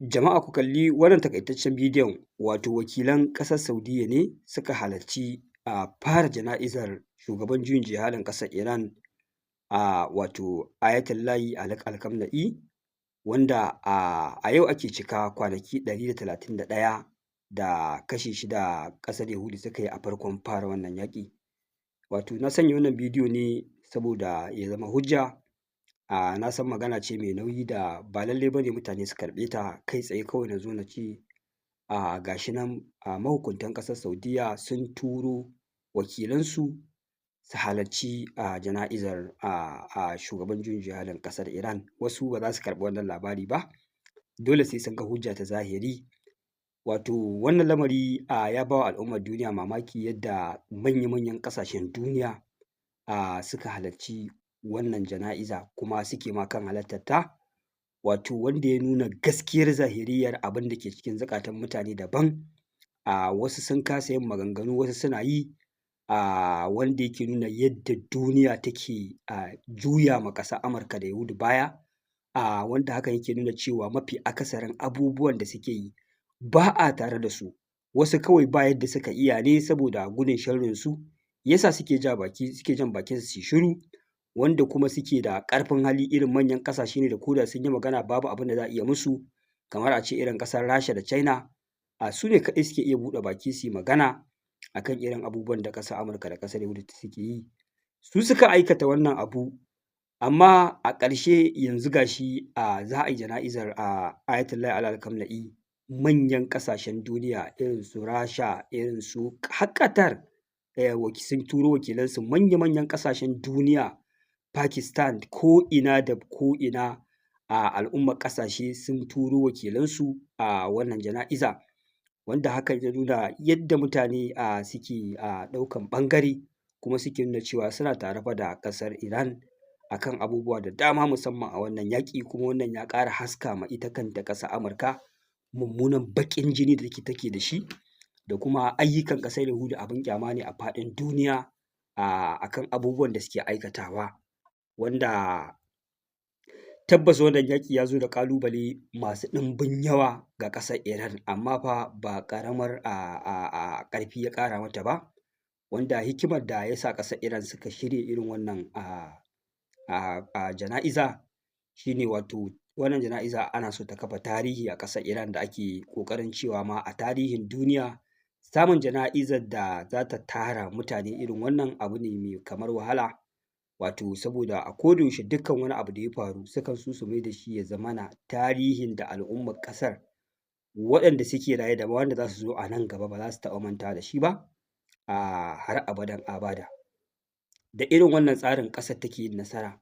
Jama'a ku kalli wannan taƙaitaccen bidiyon, wato wakilan ƙasar Saudiyya ne suka halarci fara jana'izar shugaban juyin juya halin ƙasar Iran wato Ayatollahi Ali Khamenei, wanda a yau ake cika kwanaki 131 da kashe shi da ƙasar Yahudu suka yi a farkon fara wannan yaƙi. Wato na sanya wannan bidiyo ne saboda ya zama hujja. Na san magana ce mai nauyi da ba lallai ba ne mutane su karɓe ta kai tsaye, kawai na zo na ce ga shi nan mahukuntan ƙasar Saudiyya sun turo wakilansu su halarci jana'izar shugaban juyin juya halin ƙasar Iran. Wasu ba za su karɓi wannan labari ba, dole sai sun ga hujja ta zahiri. Wato wannan lamari ya ba wa al'ummar duniya mamaki, yadda manya-manyan ƙasashen duniya suka halarci wannan jana'iza kuma suke ma kan halartar ta. Wato wanda ya nuna gaskiyar zahiriyar abin da ke cikin zukatan mutane daban. Wasu sun kasa yin maganganu, wasu suna yi, wanda yake nuna yadda duniya take juya ma ƙasar Amurka da Yahudu baya, wanda hakan yake nuna cewa mafi akasarin abubuwan da suke yi ba a tare da su. Wasu kawai ba yadda suka iya ne saboda gudun sharrinsu ya sa suke jan bakinsu su yi shiru, wanda kuma suke da ƙarfin hali irin manyan ƙasashe ne da ko da sun yi magana babu abin da za a iya musu, kamar a ce irin ƙasar Rasha da China. Su ne kaɗai suke iya buɗe baki su yi magana a kan irin abubuwan da ƙasar Amurka da ƙasar Yahudu suke yi. Su suka aikata wannan abu, amma a ƙarshe yanzu ga shi za a yi jana'izar Ayatollahi Ali Khamenei. Manyan ƙasashen duniya irin su Rasha, irin su har Qatar sun turo wakilansu, manya-manyan ƙasashen duniya, Pakistan, ko'ina da ko'ina al'ummar ƙasashe sun turo wakilansu wannan jana'iza, wanda hakan ya nuna yadda mutane suke ɗaukan ɓangare, kuma suke nuna cewa suna tare fa da ƙasar Iran a kan abubuwa da dama, musamman a wannan yaƙi. Kuma wannan ya ƙara haska ma ita kanta ƙasar Amurka mummunan baƙin jini da take da shi, da kuma ayyukan ƙasar Yahudu abin ƙyama ne a faɗin duniya a kan abubuwan da suke aikatawa, wanda tabbas wannan yaƙi ya zo da ƙalubale masu ɗimbin yawa ga ƙasar Iran, amma fa ba ƙaramar ƙarfi ya ƙara mata ba, wanda hikimar da ya sa ƙasar Iran suka shirya irin wannan jana'iza shi ne, wato wannan jana'iza ana so ta kafa tarihi a ƙasar Iran, da ake ƙoƙarin cewa ma a tarihin duniya samun jana'izar da za ta tara mutane irin wannan abu ne mai kamar wahala. Wato saboda a koda yaushe dukkan wani abu da ya faru sukan so su mai da shi ya zamana tarihin da al'ummar ƙasar, waɗanda suke raye da ma wanda za su zo a nan gaba, ba za su taɓa mantawa da shi ba har abadan abada. Da irin wannan tsarin ƙasar take yin nasara,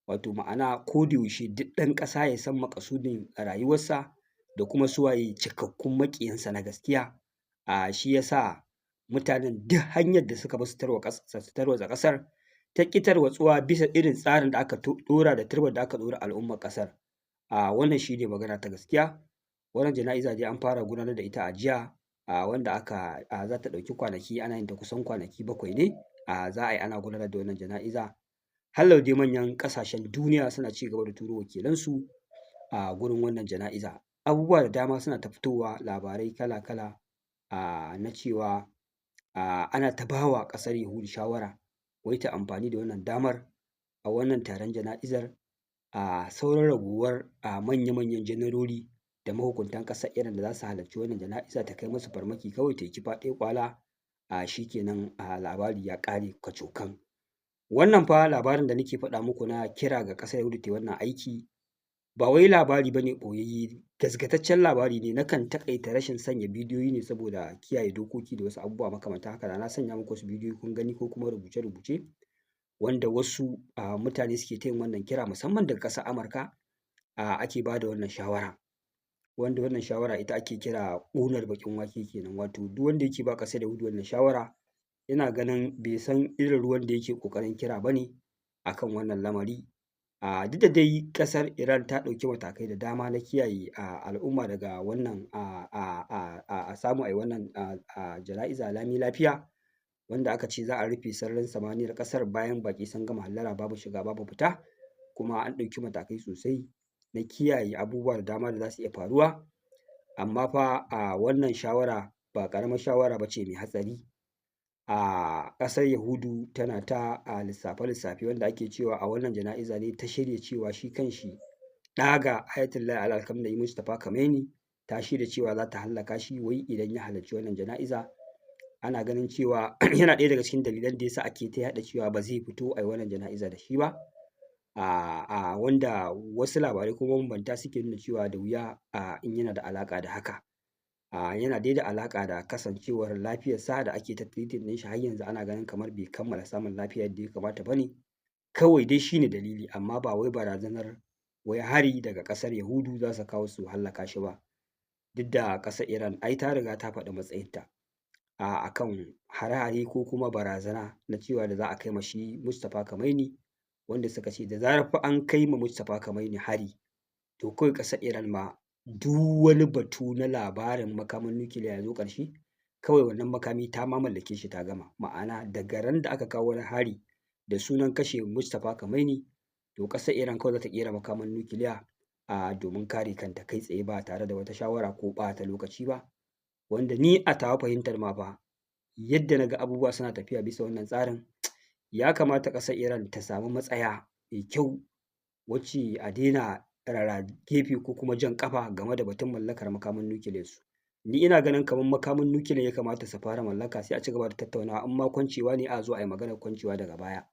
wato ma'ana koda yaushe duk ɗan ƙasa ya san maƙasudin rayuwarsa da kuma su waye cikakkun maƙiyansa na gaskiya. Shi ya sa mutanen duk hanyar da suka bi su tarwatsa ƙasar ta ƙi tarwatsuwa bisa irin tsarin da aka ɗora da turbar da aka ɗora al'ummar ƙasar. Wannan shi ne magana ta gaskiya. Wannan jana'iza dai an fara gudanar da ita a jiya, wanda za ta ɗauki kwanaki, ana yin ta kusan kwanaki 7 ne za a yi ana gudanar da wannan jana'iza. Hallau dai manyan ƙasashen duniya suna ci gaba da turo wakilansu gurin wannan jana'iza. Abubuwa da dama suna ta fitowa, labarai kala-kala na cewa ana ta ba wa ƙasar Yahudu shawara wai ta amfani da wannan damar a wannan taron jana'izar sauran ragowar manya-manyan janarori da mahukuntan ƙasar Iran da za su halarci wannan jana'iza, ta kai musu farmaki kawai, ta yi kifa ɗaya ƙwala, shi kenan labari ya ƙare kacokan. Wannan fa labarin da nake faɗa muku na kira ga ƙasar Yahudu ta yi wannan aiki, ba wai labari ba ne ɓoyayye, gaskataccen labari ne. Nakan taƙaita rashin sanya bidiyoyi ne saboda kiyaye dokoki da wasu abubuwa makamantan haka. Da na sanya muku wasu bidiyoyi kun gani, ko kuma rubuce-rubuce wanda wasu mutane suke ta yin wannan kira, musamman daga ƙasar Amurka ake ba da wannan shawara, wanda wannan shawara ita ake kira ƙunar baƙin wake kenan. Wato duk wanda yake ba ƙasar Yahudu wannan shawara, ina ganin bai san irin ruwan da yake ƙoƙarin kira ba ne a kan wannan lamari. Duk da dai ƙasar Iran ta ɗauki matakai da dama na kiyaye al'umma daga wannan a samu a yi wannan jana'iza lami lafiya, wanda aka ce za a rufe sararin samaniyar ƙasar bayan baƙi sun gama hallara, babu shiga babu fita, kuma an ɗauki matakai sosai na kiyaye abubuwa da dama da za su iya faruwa. amma fa wannan shawara ba ƙaramar shawara ba ce mai hatsari. Ƙasar Yahudu tana ta lissafe-lissafe wanda ake cewa a wannan jana'iza ne ta shirya cewa shi kanshi ɗa ga Ayatollah Ali Mustapha Khamenei ta shirya cewa za ta hallaka shi wai idan ya halarci wannan jana'iza. Ana ganin cewa yana ɗaya daga cikin dalilan da ya sa ake ta yaɗa cewa ba zai fito a yi wannan jana'iza da shi ba. Wanda wasu labarai kuma mabambanta suke nuna cewa da wuya in yana da alaƙa da haka. Yana dai da alaƙa da kasancewar lafiyarsa da ake ta treating ɗin shi har yanzu ana ganin kamar bai kammala samun lafiya yadda ya kamata ba ne. Kawai dai shi ne dalili, amma ba wai barazanar wai hari daga ƙasar Yahudu za su kawo su hallaka shi ba. Duk da ƙasar Iran ai ta riga ta faɗi matsayinta a kan hare-hare ko kuma barazana na cewa da za a kai ma shi Mustapha Khamenei, wanda suka ce da zarar fa an kai ma Mustapha Khamenei hari to kawai ƙasar Iran ma duk wani batu na labarin makamin nukiliya ya zo ƙarshe, kawai wannan makami ta ma mallake shi ta gama. Ma'ana daga ran da aka kawo wani hari da sunan kashe Mustapha Khamenei to ƙasar Iran kawai za ta ƙera makamin nukiliya domin kare kanta kai tsaye ba tare da wata shawara ko ɓata lokaci ba. Wanda ni a tawa fahimtar ma fa yadda na ga abubuwa suna tafiya bisa wannan tsarin, ya kamata ƙasar Iran ta samu matsaya mai kyau wacce a daina rara gefe ko kuma jan ƙafa game da batun mallakar makamin nukiliyarsu. Ni ina ganin kamar makamin nukiliya ya kamata su fara mallaka, sai a ci gaba da tattaunawa, in ma kwancewa ne a zo a yi maganar kwancewa daga baya,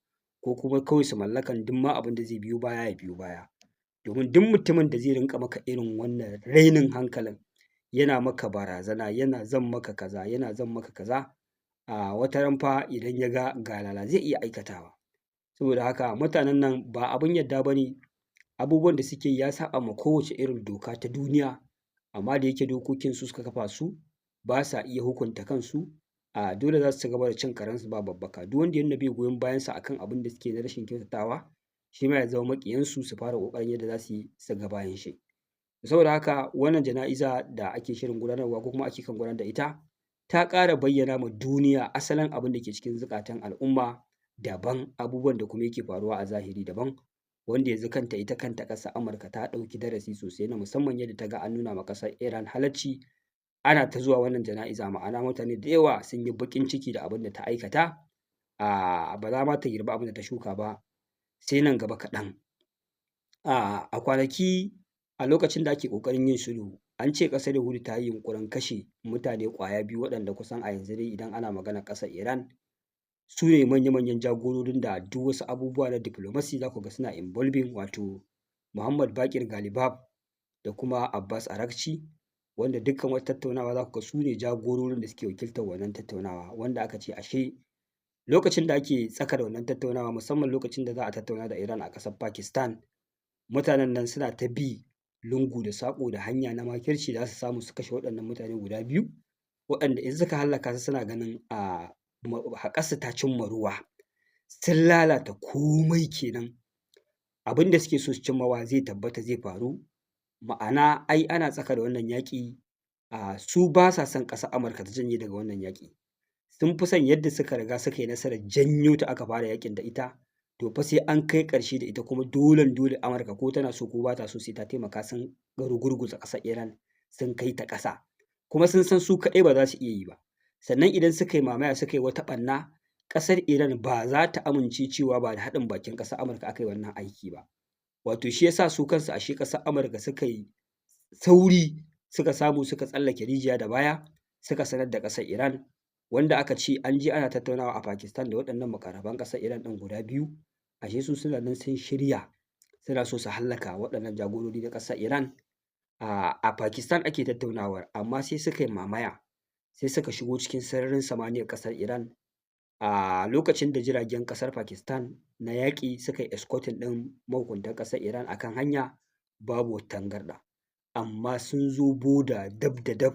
ko kuma kawai su mallakan duk ma abin da zai biyo baya ya biyo baya. Domin duk mutumin da zai rinƙa maka irin wannan rainin hankalin, yana maka barazana, yana zan maka kaza, yana zan maka kaza, wata ran fa idan ya ga galala zai iya aikatawa. Saboda haka mutanen nan ba abin yarda ba ne, abubuwan da suke yi ya saɓa ma kowace irin doka ta duniya, amma da yake dokokin su suka kafa su ba sa iya hukunta kansu, dole za su ci gaba da cin karensu ba babbaka. Duk wanda ya nuna bai goyon bayansu akan abin da suke na rashin kyautatawa, shi ma ya zama maƙiyansu su fara ƙoƙarin yadda za su yi su ga bayan shi. Saboda haka wannan jana'iza da ake shirin gudanarwa ko kuma ake kan gudanar da ita, ta ƙara bayyana ma duniya asalin abin da ke cikin zukatan al'umma daban, abubuwan da kuma yake faruwa a zahiri daban, wanda yanzu ita kanta ƙasar Amurka ta ɗauki darasi sosai na musamman yadda ta ga an nuna ma ƙasar Iran halacci, ana ta zuwa wannan jana'iza. Ma'ana mutane da yawa sun yi baƙin ciki da abin da ta aikata, ba za ma ta girbi abin da ta shuka ba sai nan gaba kaɗan. A kwanaki a lokacin da ake ƙoƙarin yin sulhu, an ce ƙasar Yahudu ta yi yunƙurin kashe mutane ƙwaya biyu waɗanda kusan a yanzu dai idan ana maganar ƙasar Iran su ne manya-manyan jagororin da duk wasu abubuwa na diplomacy za ku ga suna involving, wato Muhammad Baƙir Galibaf da kuma Abbas Araghchi, wanda dukkan wata tattaunawa za ku ga su ne jagororin da suke wakiltar wannan tattaunawa, wanda aka ce ashe lokacin da ake tsaka da wannan tattaunawa, musamman lokacin da za a tattauna da Iran a ƙasar Pakistan, mutanen nan suna ta bi lungu da saƙo da hanya na makirci da za su samu su kashe waɗannan mutane guda biyu, waɗanda in suka hallaka su suna ganin haƙarsu ta cimma ruwa, sun lalata komai kenan, abin da suke so su cimmawa zai tabbata zai faru. Ma'ana ai ana tsaka da wannan yaƙi, su ba sa son ƙasar Amurka ta janye daga wannan yaƙi, sun fi son yadda suka riga suka yi nasarar janyo ta aka fara yaƙin da ita, to fa sai an kai ƙarshe da ita, kuma dole Amurka ko tana so ko ba ta so sai ta taimaka sun rugurguza ƙasar Iran sun kai ta ƙasa, kuma sun san su kaɗai ba za su iya yi ba. Sannan idan suka yi mamaya suka yi wata ɓarna, ƙasar Iran ba za ta amince cewa ba da haɗin bakin ƙasar Amurka aka yi wannan aiki ba. Wato shi yasa su kansu ashe ƙasar Amurka suka yi sauri suka samu suka tsallake rijiya da baya, suka sanar da ƙasar Iran, wanda aka ce an je ana tattaunawa a Pakistan da waɗannan muƙarraban ƙasar Iran ɗin guda biyu, ashe su suna nan sun shirya suna so su hallaka waɗannan jagorori na ƙasar Iran. A Pakistan ake tattaunawar, amma sai suka yi mamaya, sai suka shigo cikin sararin samaniyar ƙasar Iran a lokacin da jiragen ƙasar Pakistan na yaƙi suka yi escorting ɗin mahukuntan ƙasar Iran a kan hanya, babu tangarɗa, amma sun zo boda dab da dab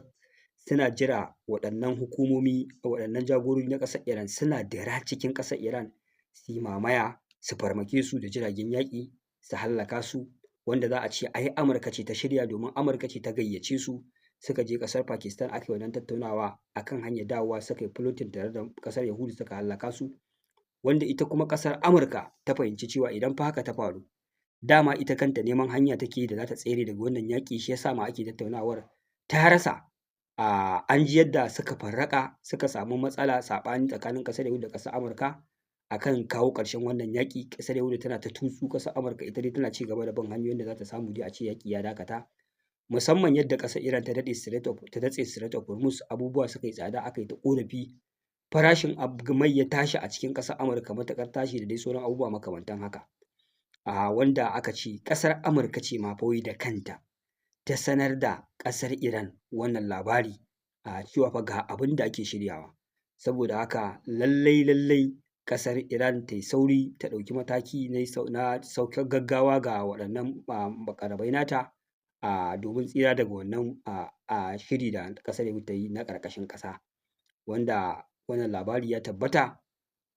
suna jira waɗannan hukumomi, waɗannan jagorori na ƙasar Iran suna dira cikin ƙasar Iran su yi mamaya, su farmake su da jiragen yaƙi su hallaka su, wanda za a ce ai Amurka ce ta shirya, domin Amurka ce ta gayyace su suka je ƙasar Pakistan aka yi wannan tattaunawa, a kan hanyar dawowa suka yi plotting tare da ƙasar Yahudu suka hallaka su, wanda ita kuma ƙasar Amurka ta fahimci cewa idan fa haka ta faru, dama ita kanta neman hanya take da za ta tsere daga wannan yaƙi, shi yasa ma ake tattaunawar ta rasa. An ji yadda suka farraƙa suka samu matsala saɓani tsakanin ƙasar Yahudu da ƙasar Amurka a kan kawo ƙarshen wannan yaƙi. Ƙasar Yahudu tana ta tutsu, ƙasar Amurka ita dai tana ci gaba da bin hanyoyin da za ta samu dai a ce yaƙi ya dakata. Musamman yadda ƙasar Iran ta datse Strait of Hormuz, abubuwa suka yi tsada, aka yi ta ƙorafi, farashin mai ya tashi a cikin ƙasar Amurka matuƙar tashi da dai sauran abubuwa makamantan haka. Wanda aka ce ƙasar Amurka ce ma fa wai da kanta ta sanar da ƙasar Iran wannan labari cewa fa ga abin da ake shiryawa. Saboda haka lallai ƙasar Iran ta yi sauri ta ɗauki mataki na saukar gaggawa ga waɗannan maƙarabai nata domin tsira daga wannan shiri da ƙasar Yahudu ta yi na ƙarƙashin ƙasa. Wanda wannan labari ya tabbata,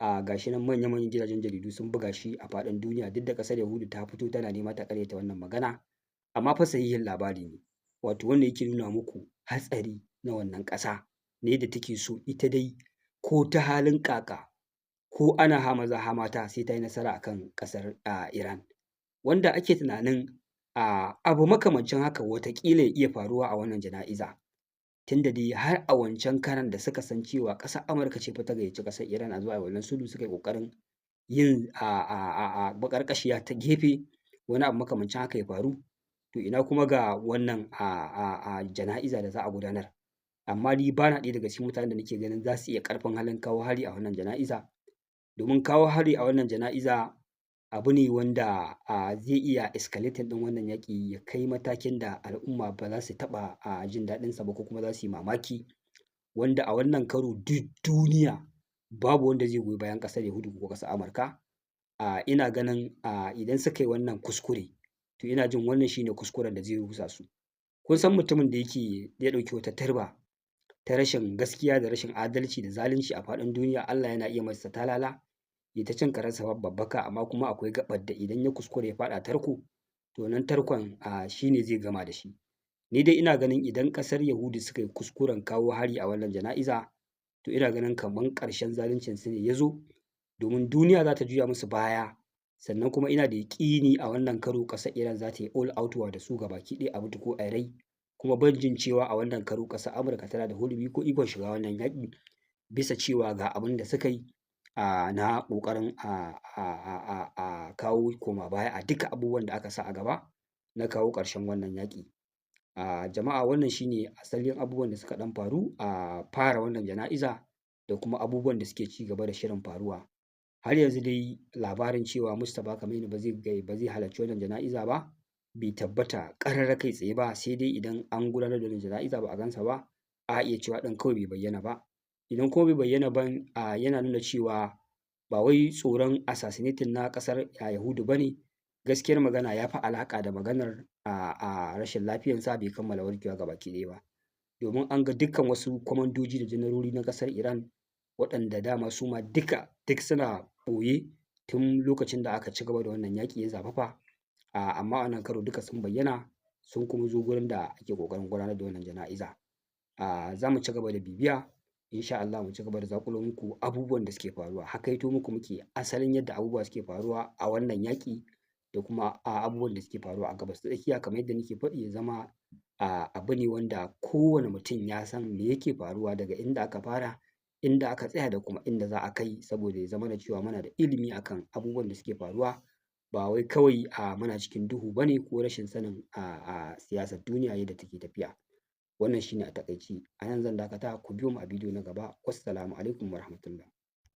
ga shi nan manya-manyan gidajen jaridu sun buga shi a faɗin duniya, duk da ƙasar Yahudu ta fito tana nema ta ƙaryata wannan magana, amma fa sahihin labari ne. Wato wannan yake nuna muku hatsari na wannan ƙasa na yadda take so ita dai ko ta halin ƙaƙa, ko ana ha maza ha mata sai ta yi nasara a kan ƙasar Iran. Wanda ake tunanin abu makamancin haka wataƙila ya iya faruwa a wannan jana'iza. Tunda dai har a wancan karon da suka san cewa ƙasar Amurka ce fa ta gayyaci ƙasar Iran a zo a yi wannan sulhu, suka yi ƙoƙarin yin baƙarƙashiya ta gefe, wani abu makamancin haka ya faru, to ina kuma ga wannan jana'iza da za a gudanar. Amma ni ba na ɗaya daga cikin mutanen da nake ganin za su iya ƙarfin halin kawo hari a wannan jana'iza, domin kawo hari a wannan jana'iza abu ne wanda zai iya escalating ɗin wannan yaƙi ya kai matakin da al'umma ba za su taɓa jin daɗinsa ba, ko kuma za su yi mamaki. Wanda a wannan karo duk duniya babu wanda zai goyi bayan ƙasar Yahudu ko ƙasar Amurka. Ina ganin idan suka yi wannan kuskure, to ina jin wannan shi ne kuskuren da zai rusa su. Kun san mutumin da ya ɗauki wata turba ta rashin gaskiya da rashin adalci da zalunci a faɗin duniya, Allah yana iya masa talala ya ta cin karensa babu babbaka, amma kuma akwai gaɓar da idan ya kuskure ya faɗa tarko, to wannan tarkon shi ne zai gama da shi. Ni dai ina ganin idan ƙasar Yahudu suka yi kuskuren kawo hari a wannan jana'iza, to ina ganin kamar ƙarshen zaluncinsu ne ya zo, domin duniya za ta juya musu baya. Sannan kuma ina da yaƙini a wannan karo ƙasar Iran za ta yi all out war da su gabaki ɗaya a mutu ko a yi rai. Kuma ban jin cewa a wannan karo ƙasar Amurka tana da hurumi ko ikon shiga wannan yaƙi, bisa cewa ga abin da suka yi na ƙoƙarin kawo koma baya a duka abubuwan da aka sa a gaba na kawo ƙarshen wannan yaƙi. Jama'a wannan shi ne asalin abubuwan da suka ɗan faru a fara wannan jana'iza, da kuma abubuwan da suke ci gaba da shirin faruwa. Har yanzu dai labarin cewa Mustapha Khamenei ba zai halarci wannan jana'iza ba, bai tabbata ƙarara kai tsaye ba, sai dai idan an gudanar da wannan jana'iza ba a gansa ba, a iya cewa ɗin kawai bai bayyana ba. Idan kuma bai bayyana ba, yana nuna cewa ba wai tsoron assassinating na ƙasar Yahudu ba ne. Gaskiyar magana ya fi alaƙa da maganar rashin lafiyarsa bai kammala warkewa gabaki ɗaya ba. Domin an ga dukkan wasu kwamandoji da janarori na ƙasar Iran, waɗanda dama su ma duk suna ɓoye tun lokacin da aka ci gaba da wannan yaƙi ya zafafa, amma a wannan karo duka sun bayyana, sun kuma zo gurin da ake ƙoƙarin gudanar da wannan jana'iza. Za mu ci gaba da bibiya, insha Allah mu ci gaba da zaƙulo muku abubuwan da suke faruwa, hakaito muku muke asalin yadda abubuwa suke faruwa a wannan yaƙi, da kuma abubuwan da suke faruwa a Gabas ta Tsakiya. Kamar yadda nake faɗi, ya zama abu ne wanda kowane mutum ya san me yake faruwa, daga inda aka fara, inda aka tsaya, da kuma inda za a kai, saboda ya zamana cewa muna da ilimi akan abubuwan da suke faruwa, ba wai kawai muna cikin duhu ba ne, ko rashin sanin siyasar duniya yadda take tafiya. Wannan shi ne a taƙaice. A nan zan dakata, ku biyo mu a bidiyo na gaba. Wassalamu alaikum warahmatullah.